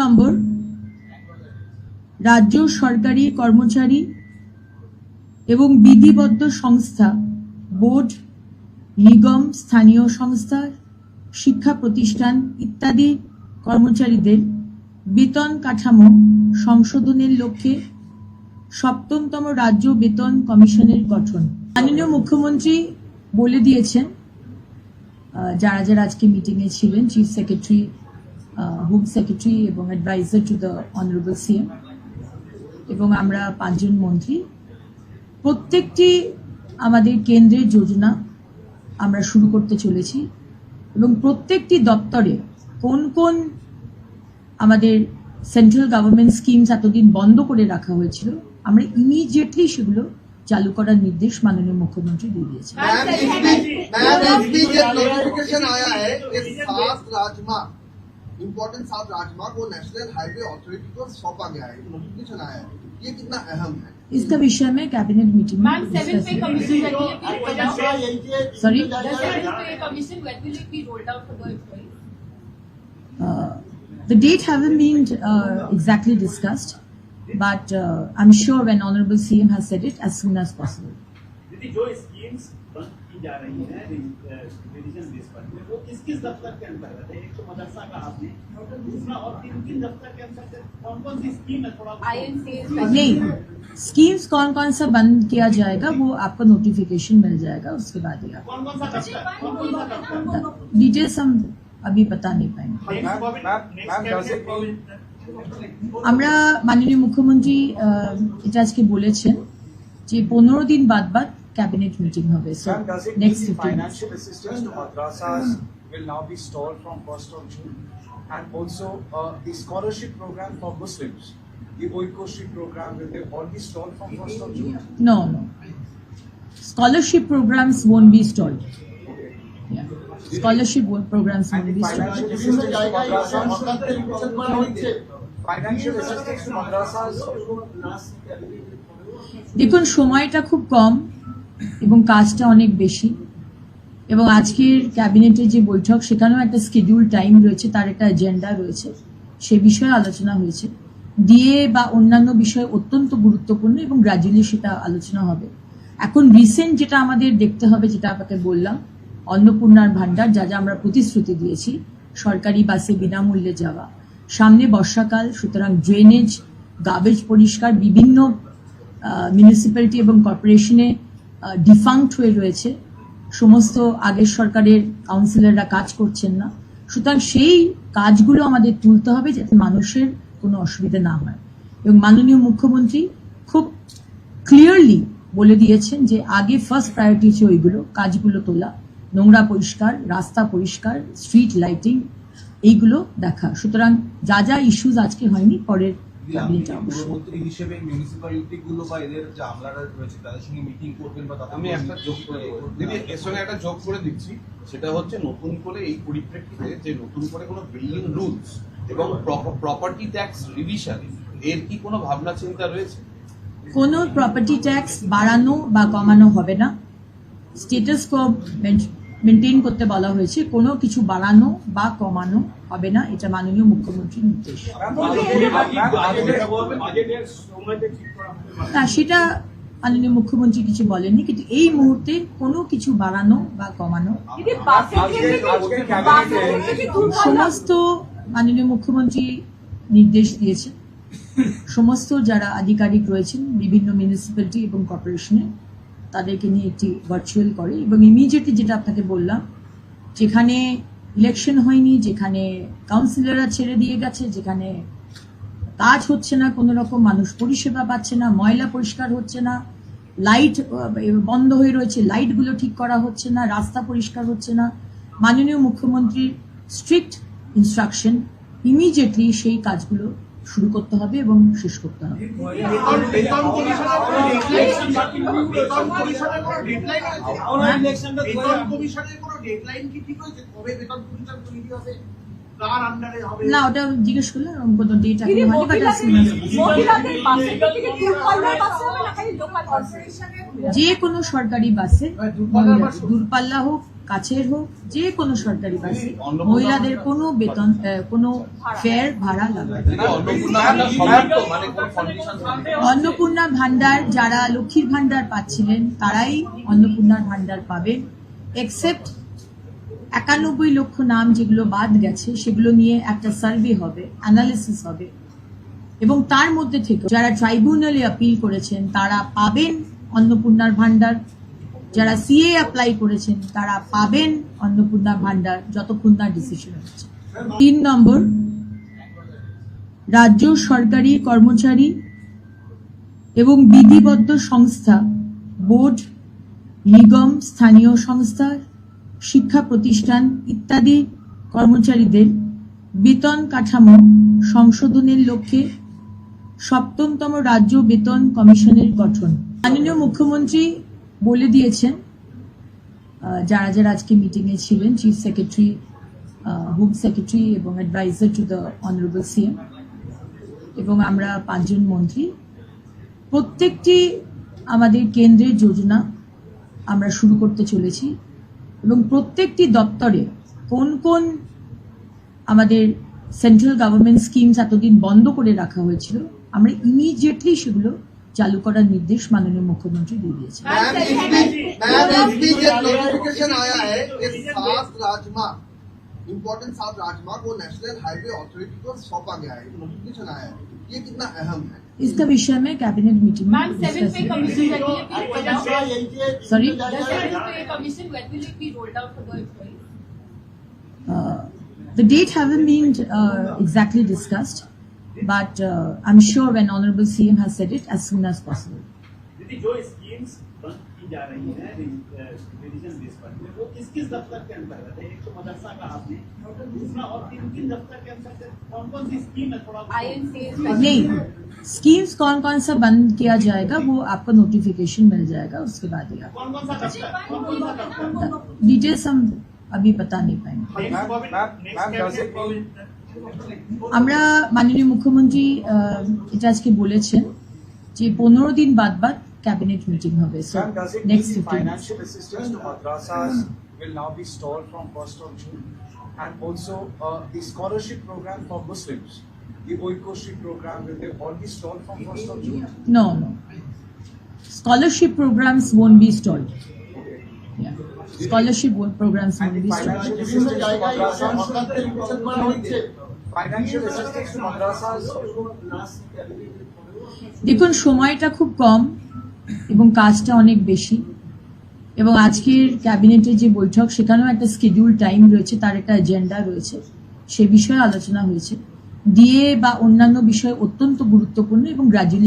নম্বর, রাজ্য সরকারি কর্মচারী এবং বিধিবদ্ধ সংস্থা, বোর্ড, নিগম, স্থানীয় সংস্থা, শিক্ষা প্রতিষ্ঠান ইত্যাদি কর্মচারীদের বেতন কাঠামো সংশোধনের লক্ষ্যে ৭ম রাজ্য বেতন কমিশনের গঠন। মাননীয় মুখ্যমন্ত্রী বলে দিয়েছেন, যারা যারা আজকে মিটিংয়ে ছিলেন, চিফ সেক্রেটারি, হোম সেক্রেটারি এবং advisor to the honourable CM এবং আমরা 5 জন মন্ত্রী, প্রত্যেকটি আমাদের কেন্দ্রের যোজনা আমরা শুরু করতে চলেছি এবং প্রত্যেকটি দপ্তরে কোন কোন আমাদের সেন্ট্রাল গভর্নমেন্ট স্কিমস এতদিন বন্ধ করে রাখা হয়েছিল, আমরা ইমিডিয়েটলি সেগুলো চালু করার নির্দেশ মাননীয় মুখ্যমন্ত্রী দিয়ে দিয়েছেন। इम्पोर्टेंट 7 राजमार्ग को नेशनल हाईवे अथॉरिटी को सौंपा गया है, नोटिफिकेशन आया है, ये कितना अहम है? इसका विषय में कैबिनेट मीटिंग में sorry the date haven't been exactly discussed, but I'm sure when Honorable CM has said it, as soon as possible. जो स्कीम्स बंद की जा रही हैं रिवीजन बेस पर, वो किस दफ्तर के अंतर्गत है? एक तो मदरसा का आपने, दूसरा और तीन दफ्तर के अंतर्गत कौन कौन सी स्कीम है? थोड़ा नहीं, स्कीम्स कौन कौन सा बंद किया जाएगा वो आपको नोटिफिकेशन मिल जाएगा, उसके बाद ही आप कौन कौन सा दफ्तर, डिटेल्स हम अभी बता नहीं पाएंगे। আমরা মাননীয় মুখ্যমন্ত্রী এটা আজকে বলেছেন যে 15 দিন বাদ cabinet meeting হবে, so next 15 financial assistance to madrasas will now be stalled from 1st of June, and also the scholarship program for Muslims, the Oikoshi program, will they all be stalled from 1st of June? No, scholarship programs won't be stalled. Yeah, scholarship programs won't be stalled. Financial assistance to madrasas. দেখুন, সময়টা খুব কম এবং কাজটা অনেক বেশি, এবং আজকের ক্যাবিনেটের যে বৈঠক সেখানেও একটা স্কেডিউল টাইম রয়েছে, তার একটা এজেন্ডা রয়েছে, সে বিষয়ে আলোচনা হয়েছে। ডিএ বা অন্যান্য বিষয় অত্যন্ত গুরুত্বপূর্ণ এবং গ্র্যাজুয়ালি সেটা আলোচনা হবে। এখন রিসেন্ট যেটা আমাদের দেখতে হবে, যেটা আপনাকে বললাম, অন্নপূর্ণার ভান্ডার, যা যা আমরা প্রতিশ্রুতি দিয়েছি, সরকারি বাসে বিনামূল্যে যাওয়া, সামনে বর্ষাকাল, সুতরাং ড্রেনেজ, গার্বেজ পরিষ্কার, বিভিন্ন মিউনিসিপ্যালিটি এবং কর্পোরেশনে ডিফাঙ্ক্ট হয়ে রয়েছে, সমস্ত আগের সরকারের কাউন্সিলররা কাজ করছেন না, সুতরাং সেই কাজগুলো আমাদের তুলতে হবে যাতে মানুষের কোনো অসুবিধা না হয়। এবং মাননীয় মুখ্যমন্ত্রী খুব ক্লিয়ারলি বলে দিয়েছেন যে আগে ফার্স্ট প্রায়োরিটি হচ্ছে ওইগুলো কাজগুলো তোলা, নোংরা পরিষ্কার, রাস্তা পরিষ্কার, স্ট্রিট লাইটিং, এইগুলো দেখা। সুতরাং যা যা ইস্যুজ আজকে হয়নি, পরের মুখ্যমন্ত্রী হিসেবে মিউনিসিপ্যালিটি গুলো বা এদের যে আমলারা রয়েছে তাদের সঙ্গে মিটিং করবেন বা আমি একটা যোগ করে এর সঙ্গে একটা যোগ করে দিচ্ছি, সেটা হচ্ছে নতুন করে এই পরিপ্রেক্ষিতে যে নতুন করে কোনো বিল্ডিং রুলস এবং প্রপার্টি ট্যাক্স রিভিশন, এর কি কোনো ভাবনা চিন্তা রয়েছে? কোনো প্রপার্টি ট্যাক্স বাড়ানো বা কমানো হবে না, স্ট্যাটাস কো মেনটেন করতে বলা হয়েছে, কোনো কিছু বাড়ানো বা কমানো হবে না, এটা মাননীয় মুখ্যমন্ত্রীর নির্দেশ। না, সেটা মাননীয় মুখ্যমন্ত্রী কিছু বলেননি, কিন্তু এই মুহূর্তে কোনো কিছু বাড়ানো বা কমানো সমস্ত মাননীয় মুখ্যমন্ত্রী নির্দেশ দিয়েছেন। সমস্ত যারা আধিকারিক রয়েছেন বিভিন্ন মিউনিসিপ্যালিটি এবং কর্পোরেশনে, তাদেরকে নিয়ে একটি ভার্চুয়াল করে এবং ইমিডিয়েটলি যেটা আপনাকে বললাম, যেখানে ইলেকশন হয়নি, যেখানে কাউন্সিলররা ছেড়ে দিয়ে গেছে, যেখানে কাজ হচ্ছে না, কোনো রকম মানুষ পরিষেবা পাচ্ছে না, ময়লা পরিষ্কার হচ্ছে না, লাইট বন্ধ হয়ে রয়েছে, লাইটগুলো ঠিক করা হচ্ছে না, রাস্তা পরিষ্কার হচ্ছে না, মাননীয় মুখ্যমন্ত্রীর স্ট্রিক্ট ইনস্ট্রাকশন, ইমিডিয়েটলি সেই কাজগুলো শুরু করতে হবে এবং শেষ করতে হবে। না, ওটা জিজ্ঞেস করলে কোনো ডেট এখন যে কোনো সরকারি বাসে, দূরপাল্লা হোক, কাছের হোক, যে কোনো সরকারি বাসে মহিলাদের কোনো বেতন কোনো ফেয়ার ভাড়া লাগবে না। দিদি, অন্নপূর্ণা ভান্ডার সবার তো মানে কোনো কন্ডিশন অন্নপূর্ণা ভান্ডার যারা লক্ষ্মীর ভান্ডার পাচ্ছিলেন তারাই অন্নপূর্ণার ভান্ডার পাবেন, এক্সেপ্ট 91 লক্ষ নাম যেগুলো বাদ গেছে সেগুলো নিয়ে একটা সার্ভে হবে, অ্যানালিসিস হবে, এবং তার মধ্যে থেকে যারা ট্রাইব্যুনালে আপিল করেছেন তারা পাবেন অন্নপূর্ণার ভান্ডার, যারা সিএ অ্যাপ্লাই করেছেন তারা পাবেন অন্নপূর্ণা ভান্ডার যতক্ষণ না ডিসিশন হচ্ছে। 3 নম্বর, রাজ্য সরকারি কর্মচারী এবং বিধিবদ্ধ সংস্থা, বোর্ড, নিগম, স্থানীয় সংস্থা, শিক্ষা প্রতিষ্ঠান ইত্যাদি কর্মচারীদের বেতন কাঠামো সংশোধনের লক্ষ্যে 7তম রাজ্য বেতন কমিশনের গঠন। মাননীয় মুখ্যমন্ত্রী বলে দিয়েছেন, যারা যারা আজকে মিটিংয়ে ছিলেন, চিফ সেক্রেটারি, হোম সেক্রেটারি এবং advisor to the honourable CM এবং আমরা 5 জন মন্ত্রী, প্রত্যেকটি আমাদের কেন্দ্রের যোজনা আমরা শুরু করতে চলেছি এবং প্রত্যেকটি দপ্তরে কোন কোন আমাদের সেন্ট্রাল গভর্নমেন্ট স্কিমস এতদিন বন্ধ করে রাখা হয়েছিল আমরা ইমিডিয়েটলি সেগুলো চালু করার নির্দেশ মাননীয় মুখ্যমন্ত্রী দিয়ে দিয়েছেন। मैम इस बीच एक नोटिफिकेशन आया है कि 7 राजमार्ग इम्पोर्टेंट 7 राजमार्ग को नेशनल हाईवे अथॉरिटी को सौंपा गया है, नोटिफिकेशन आया है, ये कितना अहम है? इसका विषय में कैबिनेट मीटिंग में Ma'am, 7 pay commission when will it be rolled out? Sorry? The 7 pay commission when will it be rolled out for the employees? The date haven't been exactly discussed, but I'm sure when Honorable CM has said it, as soon as possible. दीदी, जो schemes बंद की जा रही है religion base पर, वो किस किस दफ्तर के अंतर्गत है? एक तो मदरसा का आपने, दूसरा और तीन दफ्तर के अंतर्गत कौन कौन सी स्कीम है? थोड़ा INCA नहीं, स्कीम्स कौन कौन सा बंद किया जाएगा वो आपको नोटिफिकेशन मिल जाएगा, उसके बाद ही आप कौन कौन सा दफ्तर? डिटेल्स हम अभी बता नहीं पाएंगे। Ma'am, does it mean আমরা মাননীয় মুখ্যমন্ত্রী এটা আজকে বলেছেন যে 15 দিন বাদ বাদ ক্যাবিনেট মিটিং হবে, so Ma'am, does it mean next the 15 days। financial assistance to madrasas will now be stalled from 1st of June? And also the scholarship program for Muslims, the Oikoshi program, will they all be stalled from 1st of June? No, scholarship programs won't be stalled. Yeah. Scholarship programs And won't the be financial stalled. assistance to madrasas, financial assistance to madrasas, দেখুন, সময়টা খুব কম এবং কাজটা অনেক বেশি, এবং আজকের ক্যাবিনেটের যে বৈঠক সেখানেও একটা শিডিউল টাইম রয়েছে, তার একটা এজেন্ডা রয়েছে, সে বিষয়ে আলোচনা হয়েছে। ডিএ বা অন্যান্য বিষয় অত্যন্ত গুরুত্বপূর্ণ এবং গ্র্যাজুয়ালি